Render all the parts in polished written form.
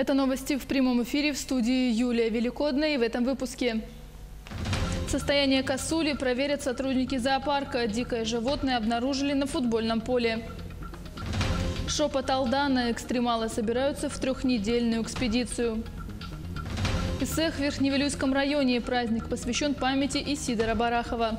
Это новости в прямом эфире, в студии Юлия Великодная. И в этом выпуске. Состояние косули проверят сотрудники зоопарка. Дикое животное обнаружили на футбольном поле. Шепот Алдана. Экстремалы собираются в трехнедельную экспедицию. ИСЭХ в Верхневилюйском районе. Праздник посвящен памяти Исидора Барахова.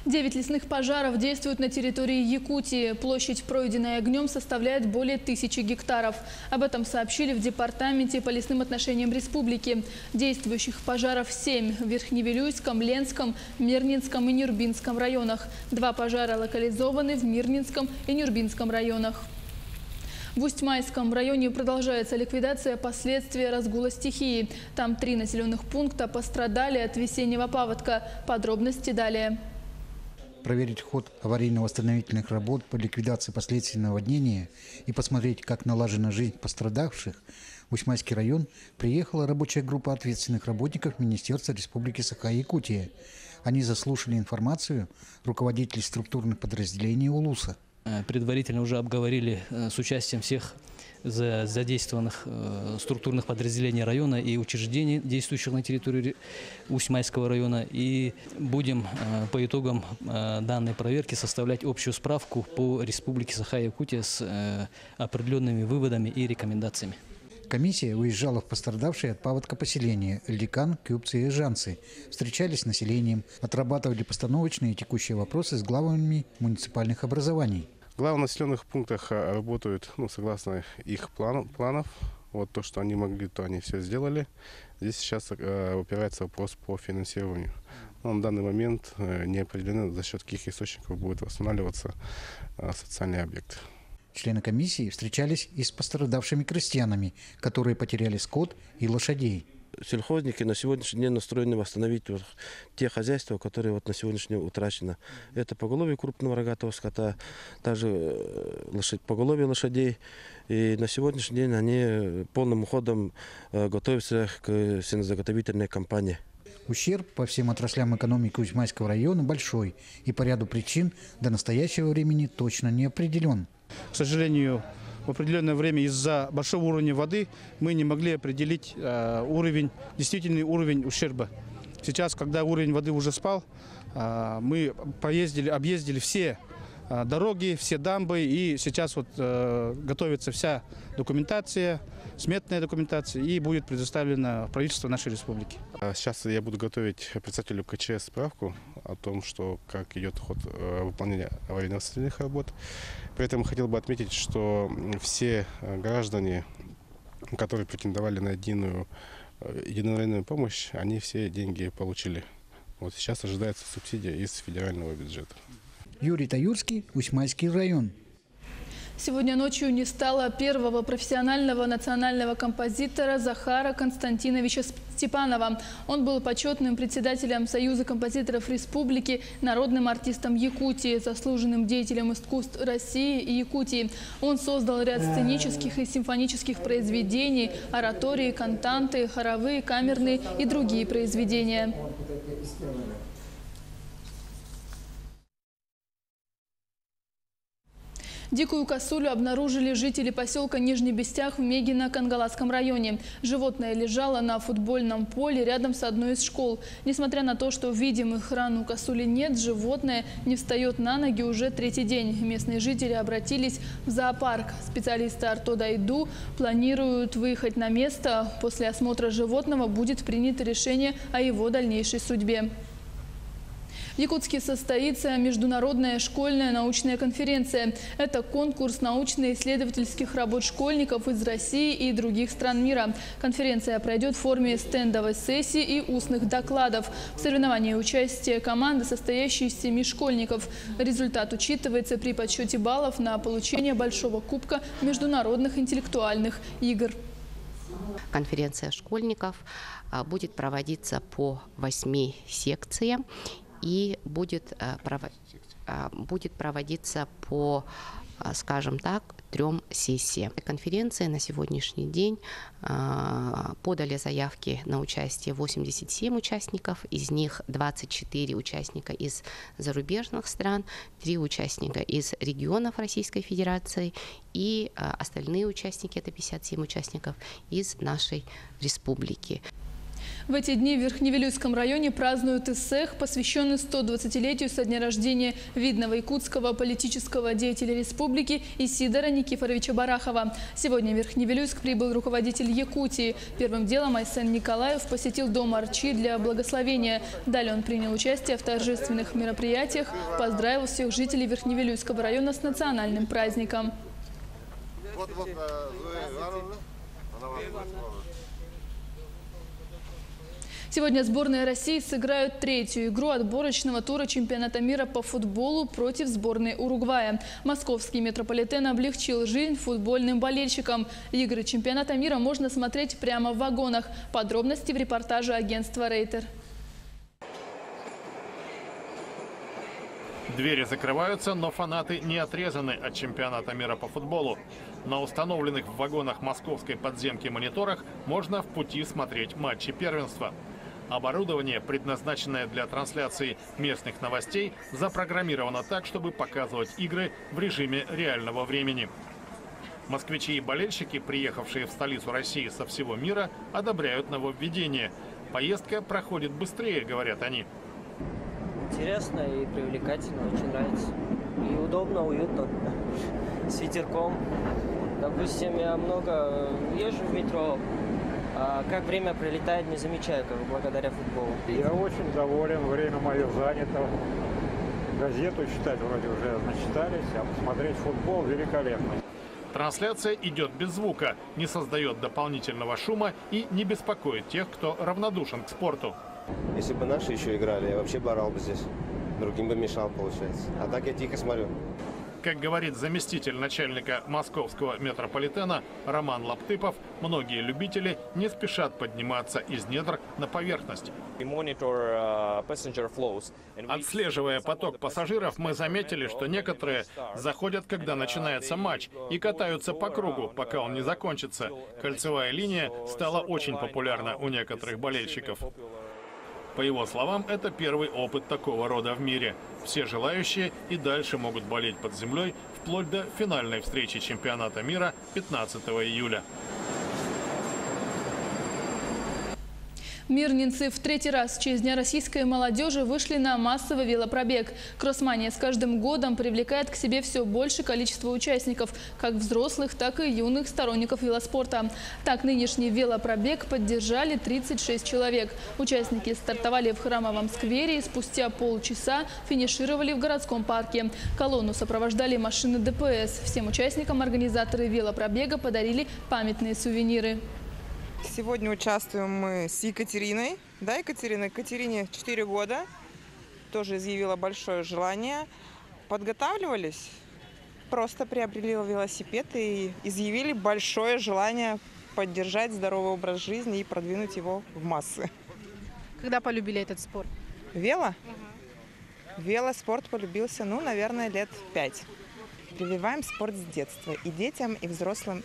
9 лесных пожаров действуют на территории Якутии. Площадь, пройденная огнем, составляет более 1000 гектаров. Об этом сообщили в Департаменте по лесным отношениям республики. Действующих пожаров 7 в Верхневилюйском, Ленском, Мирнинском и Нюрбинском районах. 2 пожара локализованы в Мирнинском и Нюрбинском районах. В Усть-Майском районе продолжается ликвидация последствий разгула стихии. Там 3 населенных пункта пострадали от весеннего паводка. Подробности далее. Проверить ход аварийно-восстановительных работ по ликвидации последствий наводнения и посмотреть, как налажена жизнь пострадавших, в Усть-Майский район приехала рабочая группа ответственных работников Министерства Республики Саха-Якутия. Они заслушали информацию руководителей структурных подразделений УЛУСа. Предварительно уже обговорили с участием всех задействованных структурных подразделений района и учреждений, действующих на территории Усть-Майского района. И будем по итогам данной проверки составлять общую справку по Республике Саха-Якутия с определенными выводами и рекомендациями. Комиссия выезжала в пострадавшие от паводка поселения Эльдикан, Кюбцы и Жанцы. Встречались с населением, отрабатывали постановочные и текущие вопросы с главами муниципальных образований. В главных населенных пунктах работают согласно их планов. Вот то, что они могли, то они все сделали. Здесь сейчас упирается вопрос по финансированию. Но на данный момент не определено, за счет каких источников будет восстанавливаться социальный объект. Члены комиссии встречались и с пострадавшими крестьянами, которые потеряли скот и лошадей. Сельхозники на сегодняшний день настроены восстановить те хозяйства, которые на сегодняшний день утрачены. Это поголовье крупного рогатого скота, также поголовье лошадей. И на сегодняшний день они полным ходом готовятся к сенозаготовительной кампании. Ущерб по всем отраслям экономики Усть-Майского района большой и по ряду причин до настоящего времени точно не определен. К сожалению, в определенное время из-за большого уровня воды мы не могли определить действительный уровень ущерба. Сейчас, когда уровень воды уже спал, мы объездили все дороги, все дамбы, и сейчас готовится вся документация, сметная документация, и будет предоставлена правительству нашей республики. Сейчас я буду готовить председателю КЧС справку о том, как идет ход выполнения аварийно-восстановительных работ. При этом хотел бы отметить, что все граждане, которые претендовали на единовременную помощь, они все деньги получили. Вот сейчас ожидается субсидия из федерального бюджета. Юрий Таюрский, Усть-Майский район. Сегодня ночью не стало первого профессионального национального композитора Захара Константиновича Степанова. Он был почетным председателем Союза композиторов Республики, народным артистом Якутии, заслуженным деятелем искусств России и Якутии. Он создал ряд сценических и симфонических произведений, оратории, кантанты, хоровые, камерные и другие произведения. Дикую косулю обнаружили жители поселка Нижний Бестях в Мегино-Кангаласском районе. Животное лежало на футбольном поле рядом с одной из школ. Несмотря на то, что видимых ран у косули нет, животное не встает на ноги уже 3-й день. Местные жители обратились в зоопарк. Специалисты Артодайду планируют выехать на место. После осмотра животного будет принято решение о его дальнейшей судьбе. В Якутске состоится международная школьная научная конференция. Это конкурс научно-исследовательских работ школьников из России и других стран мира. Конференция пройдет в форме стендовой сессии и устных докладов. В соревновании участие команды, состоящей из 7 школьников. Результат учитывается при подсчете баллов на получение Большого кубка международных интеллектуальных игр. Конференция школьников будет проводиться по 8 секциям. И будет проводиться по скажем так, 3 сессиям. Конференция на сегодняшний день подали заявки на участие 87 участников, из них 24 участника из зарубежных стран, 3 участника из регионов Российской Федерации и остальные участники, это 57 участников, из нашей республики. В эти дни в Верхневилюйском районе празднуют эссех, посвященный 120-летию со дня рождения видного якутского политического деятеля республики Исидора Никифоровича Барахова. Сегодня в Верхневилюйск прибыл руководитель Якутии. Первым делом Айсен Николаев посетил дом Арчи для благословения. Далее он принял участие в торжественных мероприятиях, поздравил всех жителей Верхневилюйского района с национальным праздником. Сегодня сборная России сыграют 3-ю игру отборочного тура чемпионата мира по футболу против сборной Уругвая. Московский метрополитен облегчил жизнь футбольным болельщикам. Игры чемпионата мира можно смотреть прямо в вагонах. Подробности в репортаже агентства «Рейтер». Двери закрываются, но фанаты не отрезаны от чемпионата мира по футболу. На установленных в вагонах московской подземки мониторах можно в пути смотреть матчи первенства. Оборудование, предназначенное для трансляции местных новостей, запрограммировано так, чтобы показывать игры в режиме реального времени. Москвичи и болельщики, приехавшие в столицу России со всего мира, одобряют нововведение. Поездка проходит быстрее, говорят они. Интересно и привлекательно, очень нравится. И удобно, уютно, с ветерком. Допустим, я много езжу в метро, а как время пролетает, не замечаю, как благодаря футболу. Я очень доволен, время мое занято. Газету читать вроде уже начитались, а посмотреть футбол великолепно. Трансляция идет без звука, не создает дополнительного шума и не беспокоит тех, кто равнодушен к спорту. Если бы наши еще играли, я вообще бы орал бы здесь. Другим бы мешал, получается. А так я тихо смотрю. Как говорит заместитель начальника московского метрополитена Роман Лаптыпов, многие любители не спешат подниматься из недр на поверхность. Отслеживая поток пассажиров, мы заметили, что некоторые заходят, когда начинается матч, и катаются по кругу, пока он не закончится. Кольцевая линия стала очень популярна у некоторых болельщиков. По его словам, это первый опыт такого рода в мире. Все желающие и дальше могут болеть под землей вплоть до финальной встречи чемпионата мира 15 июля. Мирнинцы в 3-й раз в честь Дня российской молодежи вышли на массовый велопробег. Кроссмания с каждым годом привлекает к себе все большее количество участников, как взрослых, так и юных сторонников велоспорта. Так, нынешний велопробег поддержали 36 человек. Участники стартовали в Храмовом сквере и спустя полчаса финишировали в городском парке. Колонну сопровождали машины ДПС. Всем участникам организаторы велопробега подарили памятные сувениры. Сегодня участвуем мы с Екатериной. Да, Екатерина? Екатерине 4 года. Тоже изъявила большое желание. Подготавливались. Просто приобрели велосипед и изъявили большое желание поддержать здоровый образ жизни и продвинуть его в массы. Когда полюбили этот спорт? Вело? Велоспорт полюбился, наверное, лет 5. Прививаем спорт с детства и детям, и взрослым,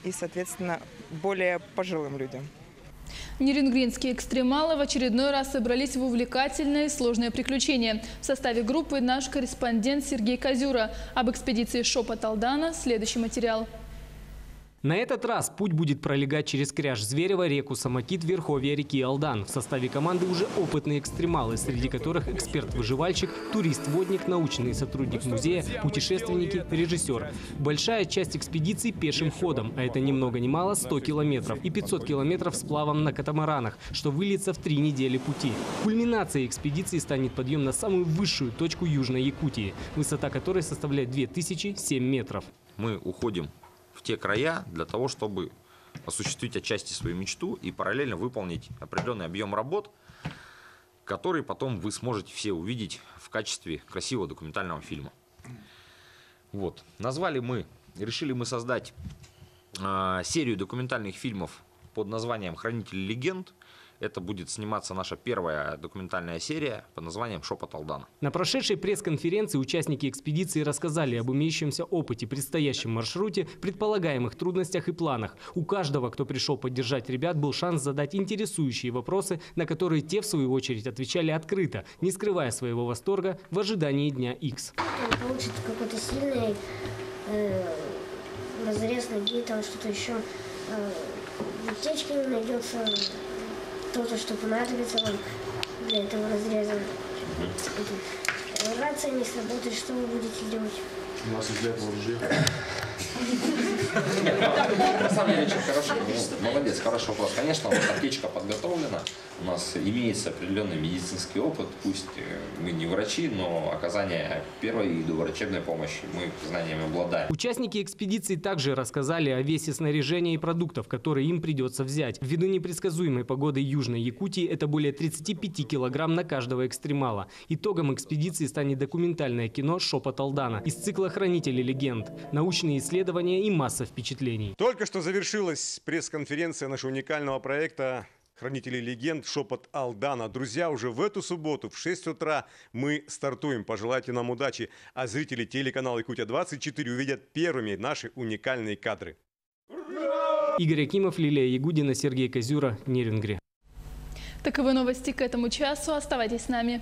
и, соответственно, более пожилым людям. Нерингринские экстремалы в очередной раз собрались в увлекательное и сложное приключение. В составе группы наш корреспондент Сергей Козюра. Об экспедиции Шопот Алдана следующий материал. На этот раз путь будет пролегать через Кряж-Зверево, реку Самокит, верховья реки Алдан. В составе команды уже опытные экстремалы, среди которых эксперт-выживальщик, турист-водник, научный сотрудник музея, путешественники, режиссер. Большая часть экспедиции пешим ходом, а это ни много ни мало 100 километров и 500 километров сплавом на катамаранах, что выльется в 3 недели пути. Кульминацией экспедиции станет подъем на самую высшую точку Южной Якутии, высота которой составляет 2007 метров. Мы уходим в те края для того, чтобы осуществить отчасти свою мечту и параллельно выполнить определенный объем работ, который потом вы сможете все увидеть в качестве красивого документального фильма. Вот. Решили мы создать серию документальных фильмов под названием «Хранители легенд». Это будет сниматься наша первая документальная серия под названием «Шепот Алдана». На прошедшей пресс-конференции участники экспедиции рассказали об имеющемся опыте, предстоящем маршруте, предполагаемых трудностях и планах. У каждого, кто пришел поддержать ребят, был шанс задать интересующие вопросы, на которые те, в свою очередь, отвечали открыто, не скрывая своего восторга в ожидании дня X. Получит какой-то сильный разрез ноги, там что-то еще. В аптечке найдется то, что понадобится вам для этого разреза. Рация не сработает, что вы будете делать? У нас для этого ружья. На самом деле, очень хорошо. Молодец, хороший вопрос. Конечно, у нас аптечка подготовлена. У нас имеется определенный медицинский опыт. Пусть мы не врачи, но оказание первой и доврачебной помощи мы знаниями обладаем. Участники экспедиции также рассказали о весе снаряжения и продуктов, которые им придется взять. Ввиду непредсказуемой погоды Южной Якутии это более 35 килограмм на каждого экстремала. Итогом экспедиции станет документальное кино «Шепот Алдана» из цикла «Хранители легенд». Научные исследования и масса впечатлений. Только что завершилась пресс-конференция нашего уникального проекта «Хранители легенд. Шепот Алдана». Друзья, уже в эту субботу в 6 утра мы стартуем. Пожелайте нам удачи. А зрители телеканала «Якутия-24» увидят первыми наши уникальные кадры. Игорь Акимов, Лилия Ягудина, Сергей Козюра, Нерюнгри. Таковы новости к этому часу. Оставайтесь с нами.